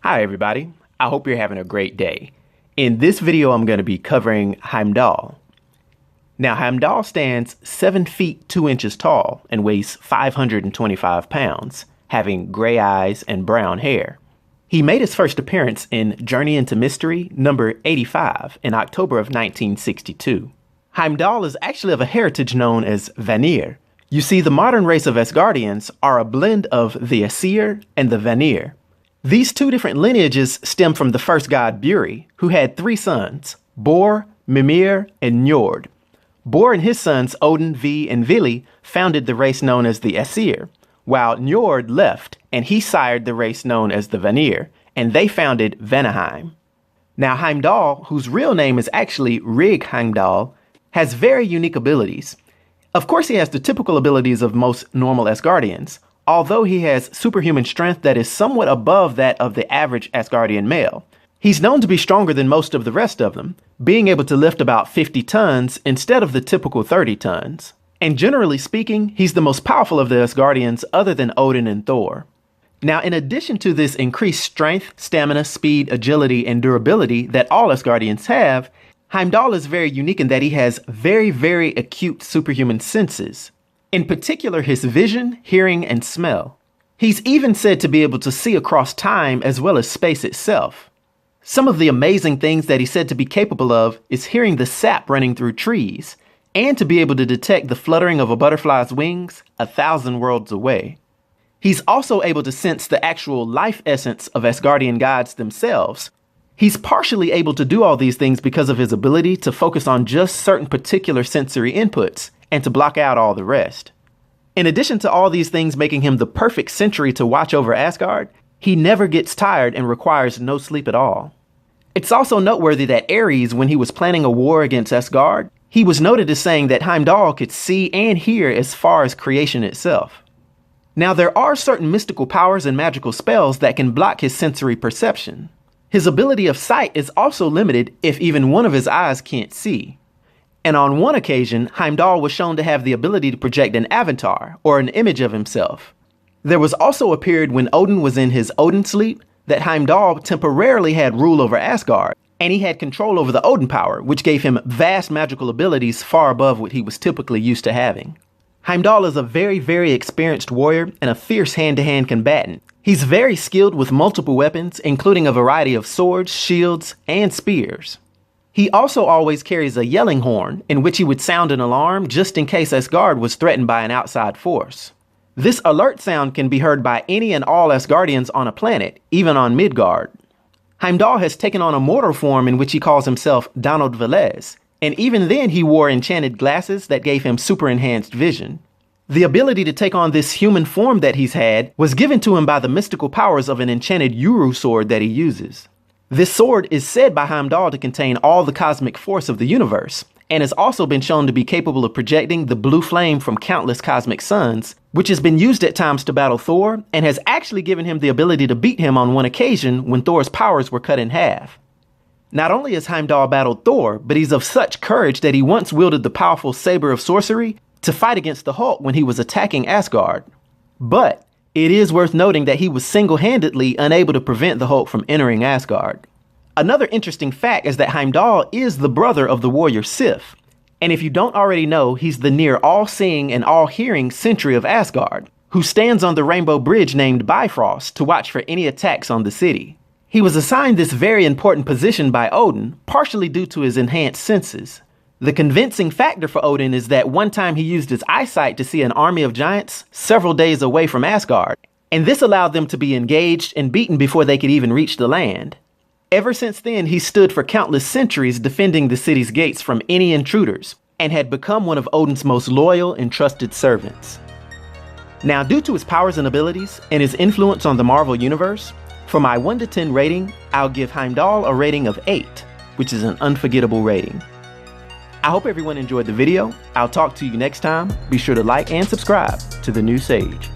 Hi everybody, I hope you're having a great day. In this video I'm going to be covering Heimdall. Now Heimdall stands 7 feet 2 inches tall and weighs 525 pounds, having gray eyes and brown hair. He made his first appearance in Journey into Mystery number 85 in October of 1962. Heimdall is actually of a heritage known as Vanir. You see, the modern race of Asgardians are a blend of the Aesir and the Vanir. These two different lineages stem from the first god Buri, who had 3 sons, Bor, Mimir, and Njord. Bor and his sons Odin, V, and Vili founded the race known as the Aesir, while Njord left and he sired the race known as the Vanir, and they founded Vanaheim. Now Heimdall, whose real name is actually Rig-Heimdall, has very unique abilities. Of course he has the typical abilities of most normal Asgardians, although he has superhuman strength that is somewhat above that of the average Asgardian male. He's known to be stronger than most of the rest of them, being able to lift about 50 tons instead of the typical 30 tons. And generally speaking, he's the most powerful of the Asgardians other than Odin and Thor. Now, in addition to this increased strength, stamina, speed, agility, and durability that all Asgardians have, Heimdall is very unique in that he has very acute superhuman senses. In particular, his vision, hearing, and smell. He's even said to be able to see across time as well as space itself. Some of the amazing things that he's said to be capable of is hearing the sap running through trees, and to be able to detect the fluttering of a butterfly's wings 1,000 worlds away. He's also able to sense the actual life essence of Asgardian gods themselves. He's partially able to do all these things because of his ability to focus on just certain particular sensory inputs, and to block out all the rest. In addition to all these things making him the perfect sentry to watch over Asgard, he never gets tired and requires no sleep at all. It's also noteworthy that Ares, when he was planning a war against Asgard, he was noted as saying that Heimdall could see and hear as far as creation itself. Now there are certain mystical powers and magical spells that can block his sensory perception. His ability of sight is also limited if even one of his eyes can't see. And on one occasion, Heimdall was shown to have the ability to project an avatar, or an image of himself. There was also a period when Odin was in his Odin sleep that Heimdall temporarily had rule over Asgard, and he had control over the Odin power, which gave him vast magical abilities far above what he was typically used to having. Heimdall is a very experienced warrior and a fierce hand-to-hand combatant. He's very skilled with multiple weapons, including a variety of swords, shields, and spears. He also always carries a yelling horn, in which he would sound an alarm just in case Asgard was threatened by an outside force. This alert sound can be heard by any and all Asgardians on a planet, even on Midgard. Heimdall has taken on a mortal form in which he calls himself Donald Velez, and even then he wore enchanted glasses that gave him super enhanced vision. The ability to take on this human form that he's had was given to him by the mystical powers of an enchanted Uru sword that he uses. This sword is said by Heimdall to contain all the cosmic force of the universe, and has also been shown to be capable of projecting the blue flame from countless cosmic suns, which has been used at times to battle Thor, and has actually given him the ability to beat him on one occasion when Thor's powers were cut in half. Not only has Heimdall battled Thor, but he's of such courage that he once wielded the powerful saber of sorcery to fight against the Hulk when he was attacking Asgard. But it is worth noting that he was single-handedly unable to prevent the Hulk from entering Asgard. Another interesting fact is that Heimdall is the brother of the warrior Sif. And if you don't already know, he's the near all-seeing and all-hearing sentry of Asgard, who stands on the Rainbow Bridge named Bifrost to watch for any attacks on the city. He was assigned this very important position by Odin, partially due to his enhanced senses. The convincing factor for Odin is that one time he used his eyesight to see an army of giants several days away from Asgard, and this allowed them to be engaged and beaten before they could even reach the land. Ever since then, he stood for countless centuries defending the city's gates from any intruders, and had become one of Odin's most loyal and trusted servants. Now, due to his powers and abilities, and his influence on the Marvel Universe, for my 1 to 10 rating, I'll give Heimdall a rating of 8, which is an unforgettable rating. I hope everyone enjoyed the video. I'll talk to you next time. Be sure to like and subscribe to The New Sage.